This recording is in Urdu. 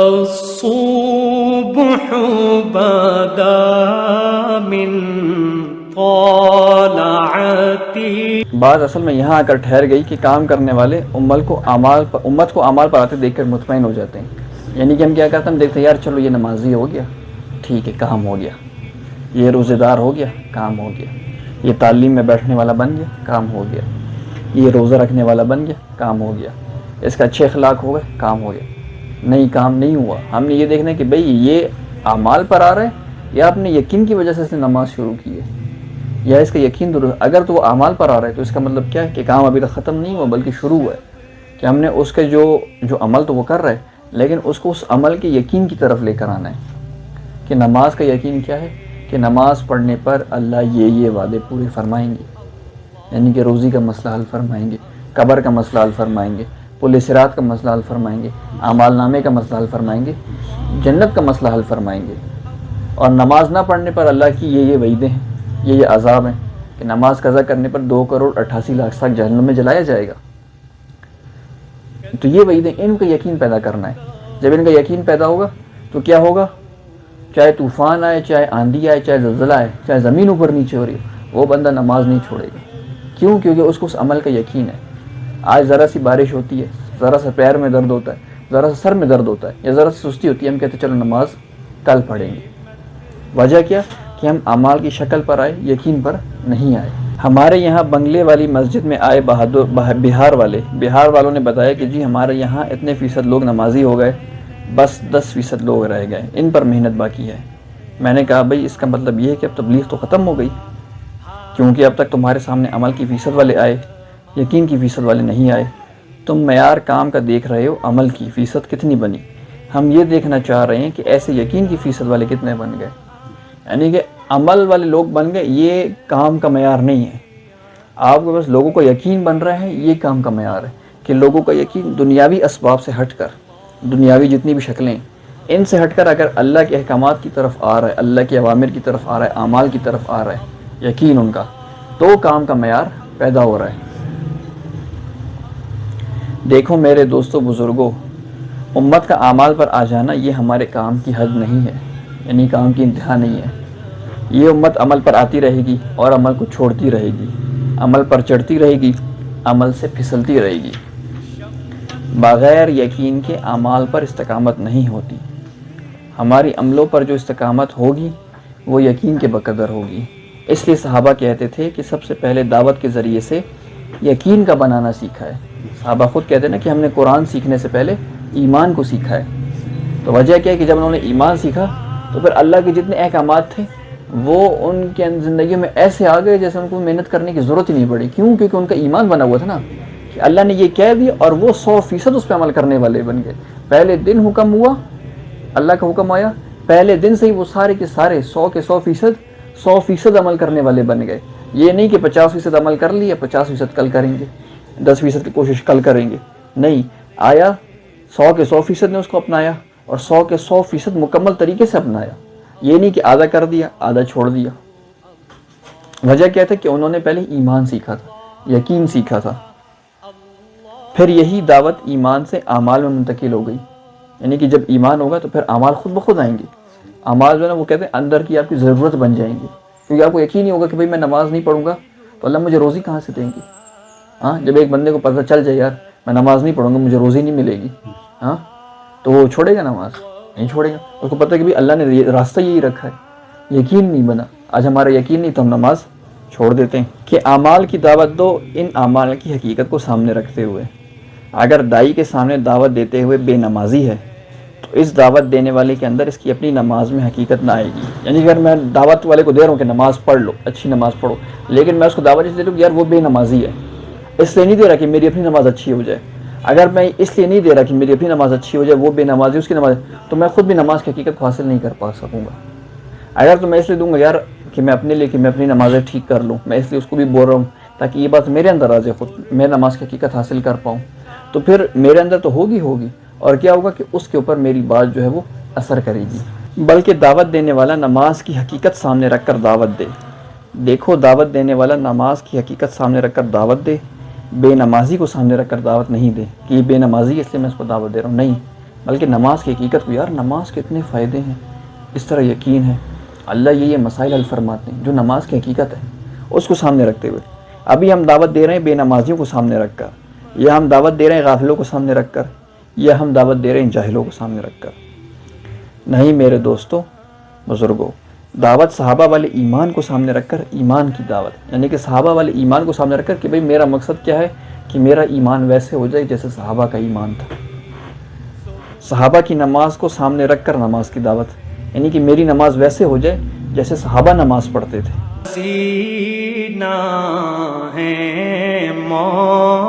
الصبح بدا من طالعتی. بات اصل میں یہاں آ کر ٹھہر گئی کہ کام کرنے والے امت کو اعمال پر آتے دیکھ کر مطمئن ہو جاتے ہیں. یعنی کہ ہم کیا کرتے ہیں، ہم دیکھتے ہیں یار چلو یہ نمازی ہو گیا، ٹھیک ہے کام ہو گیا، یہ روزے دار ہو گیا، کام ہو گیا، یہ تعلیم میں بیٹھنے والا بن گیا، کام ہو گیا، یہ روزہ رکھنے والا بن گیا، کام ہو گیا، اس کا اچھے اخلاق ہو گئے، کام ہو گیا. نہیں، کام نہیں ہوا. ہم نے یہ دیکھنا ہے کہ بھئی یہ اعمال پر آ رہا ہے یا اپنے یقین کی وجہ سے اس نے نماز شروع کی ہے، یا اس کا یقین درست. اگر تو وہ اعمال پر آ رہا ہے تو اس کا مطلب کیا ہے کہ کام ابھی تک ختم نہیں ہوا بلکہ شروع ہوا ہے، کہ ہم نے اس کے جو عمل تو وہ کر رہا ہے لیکن اس کو اس عمل کے یقین کی طرف لے کر آنا ہے. کہ نماز کا یقین کیا ہے کہ نماز پڑھنے پر اللہ یہ وعدے پورے فرمائیں گے. یعنی کہ روزی کا مسئلہ حل فرمائیں گے، قبر کا مسئلہ حل فرمائیں گے، پل صراط کا مسئلہ حل فرمائیں گے، اعمال نامے کا مسئلہ حل فرمائیں گے، جنت کا مسئلہ حل فرمائیں گے. اور نماز نہ پڑھنے پر اللہ کی یہ وعیدیں ہیں، یہ عذاب ہیں کہ نماز قضا کرنے پر 2,88,00,000 تک جہنم میں جلایا جائے گا. تو یہ وعیدیں، ان کا یقین پیدا کرنا ہے. جب ان کا یقین پیدا ہوگا تو کیا ہوگا، چاہے طوفان آئے، چاہے آندھی آئے، چاہے زلزلہ آئے، چاہے زمین اوپر نیچے ہو رہی ہے، وہ بندہ نماز نہیں چھوڑے گا. کیوں؟ کیونکہ اس کو اس عمل کا یقین ہے. آج ذرا سی بارش ہوتی ہے، ذرا سا پیر میں درد ہوتا ہے، ذرا سا سر میں درد ہوتا ہے، یا ذرا سی سستی ہوتی ہے، ہم کہتے ہیں چلو نماز کل پڑھیں گے. وجہ کیا کہ ہم اعمال کی شکل پر آئے، یقین پر نہیں آئے. ہمارے یہاں بنگلے والی مسجد میں آئے بہار والوں نے بتایا کہ جی ہمارے یہاں اتنے فیصد لوگ نمازی ہو گئے، بس 10% لوگ رہ گئے، ان پر محنت باقی ہے. میں نے کہا بھئی اس کا مطلب یہ ہے کہ اب تبلیغ تو ختم ہو گئی، کیونکہ اب تک تمہارے سامنے عمل کی فیصد والے آئے، یقین کی فیصد والے نہیں آئے. تم معیار کام کا دیکھ رہے ہو، عمل کی فیصد کتنی بنی. ہم یہ دیکھنا چاہ رہے ہیں کہ ایسے یقین کی فیصد والے کتنے بن گئے. یعنی کہ عمل والے لوگ بن گئے، یہ کام کا معیار نہیں ہے. آپ کو بس لوگوں کو یقین بن رہا ہے، یہ کام کا معیار ہے کہ لوگوں کا یقین دنیاوی اسباب سے ہٹ کر، دنیاوی جتنی بھی شکلیں ان سے ہٹ کر اگر اللہ کے احکامات کی طرف آ رہا ہے، اللہ کے اوامر کی طرف آ رہا ہے، اعمال کی طرف آ رہا ہے، یقین ان کا، تو کام کا معیار پیدا ہو رہا ہے. دیکھو میرے دوستو بزرگوں، امت کا اعمال پر آ جانا یہ ہمارے کام کی حد نہیں ہے، یعنی کام کی انتہا نہیں ہے. یہ امت عمل پر آتی رہے گی اور عمل کو چھوڑتی رہے گی، عمل پر چڑھتی رہے گی، عمل سے پھسلتی رہے گی. بغیر یقین کے اعمال پر استقامت نہیں ہوتی. ہماری عملوں پر جو استقامت ہوگی وہ یقین کے بقدر ہوگی. اس لیے صحابہ کہتے تھے کہ سب سے پہلے دعوت کے ذریعے سے یقین کا بنانا سیکھا ہے. صحابہ خود کہتے ہیں نا کہ ہم نے قرآن سیکھنے سے پہلے ایمان کو سیکھا ہے. تو وجہ کیا ہے کہ جب انہوں نے ایمان سیکھا تو پھر اللہ کے جتنے احکامات تھے وہ ان کے زندگی میں ایسے آ گئے جیسے ان کو محنت کرنے کی ضرورت ہی نہیں پڑی. کیوں؟ کیونکہ ان کا ایمان بنا ہوا تھا نا کہ اللہ نے یہ کہہ دیا اور وہ 100% اس پہ عمل کرنے والے بن گئے. پہلے دن حکم ہوا، اللہ کا حکم آیا، پہلے دن سے ہی وہ سارے کے سارے 100% عمل کرنے والے بن گئے. یہ نہیں کہ 50% عمل کر لیا، 50% کل کریں گے، 10% کی کوشش کل کریں گے. نہیں، آیا 100% نے اس کو اپنایا اور 100% مکمل طریقے سے اپنایا. یہ نہیں کہ آدھا کر دیا آدھا چھوڑ دیا. وجہ کیا تھا کہ انہوں نے پہلے ایمان سیکھا تھا، یقین سیکھا تھا. پھر یہی دعوت ایمان سے اعمال میں منتقل ہو گئی. یعنی کہ جب ایمان ہوگا تو پھر اعمال خود بخود آئیں گے. اعمال جو ہے نا وہ کہتے ہیں اندر کی آپ کی ضرورت بن جائیں گے، کیونکہ آپ کو یقین ہی ہوگا کہ بھئی میں نماز نہیں پڑھوں گا تو اللہ مجھے روزی کہاں سے دیں گے. جب ایک بندے کو پتہ چل جائے یار میں نماز نہیں پڑھوں گا مجھے روزی نہیں ملے گی، تو وہ چھوڑے گا نماز؟ نہیں چھوڑے گا. اس کو پتہ ہے کہ بھئی اللہ نے راستہ یہی رکھا ہے. یقین نہیں بنا، آج ہمارا یقین نہیں تو ہم نماز چھوڑ دیتے ہیں. کہ اعمال کی دعوت دو ان اعمال کی حقیقت کو سامنے رکھتے ہوئے. اگر دائی کے سامنے دعوت دیتے ہوئے بے نمازی ہے تو اس دعوت دینے والے کے اندر اس کی اپنی نماز میں حقیقت نہ آئے گی. یعنی اگر میں دعوت والے کو دے رہا ہوں کہ نماز پڑھ لو، اچھی نماز پڑھو، لیکن میں اس کو دعوت دے رہا ہوں کہ یار وہ بے نمازی ہے، اس لیے نہیں دے رہا کہ میری اپنی نماز اچھی ہو جائے. اگر میں اس لیے نہیں دے رہا کہ میری اپنی نماز اچھی ہو جائے، وہ بے نمازی اس کی نماز، تو میں خود بھی نماز کی حقیقت کو حاصل نہیں کر پا سکوں گا. اگر تو میں اس لیے دوں گا یار کہ میں اپنے لیے کہ میں اپنی نمازیں ٹھیک کر لوں، میں اس لیے اس کو بھی بول رہا ہوں تاکہ یہ بات میرے اندر آ جائے، خود میں نماز کی حقیقت حاصل کر پاؤں، تو پھر میرے اندر تو ہوگی اور کیا ہوگا کہ اس کے اوپر میری بات جو ہے وہ اثر کرے گی. بلکہ دعوت دینے والا نماز کی حقیقت سامنے رکھ کر دعوت دے. دیکھو دعوت دینے والا نماز کی حقیقت سامنے رکھ کر دعوت دے، بے نمازی کو سامنے رکھ کر دعوت نہیں دے کہ یہ بے نمازی ہے اس لیے میں اس کو دعوت دے رہا ہوں. نہیں، بلکہ نماز کی حقیقت کو، یار نماز کے اتنے فائدے ہیں، اس طرح یقین ہے، اللہ یہ مسائل حل فرماتے ہیں جو نماز کی حقیقت ہے، اس کو سامنے رکھتے ہوئے ابھی ہم دعوت دے رہے ہیں بے نمازیوں کو سامنے رکھ کر، یا ہم دعوت دے رہے ہیں غافلوں کو سامنے رکھ کر، یا ہم دعوت دے رہے ہیں جاہلوں کو سامنے رکھ کر؟ نہیں میرے دوستوں بزرگوں، دعوت صحابہ والے ایمان کو سامنے رکھ کر، ایمان کی دعوت، یعنی کہ صحابہ والے ایمان کو سامنے رکھ کر کہ بھئی میرا مقصد کیا ہے کہ میرا ایمان ویسے ہو جائے جیسے صحابہ کا ایمان تھا۔ صحابہ کی نماز کو سامنے رکھ کر نماز کی دعوت، یعنی کہ میری نماز ویسے ہو جائے جیسے صحابہ نماز پڑھتے تھے۔ سینہ ہے موت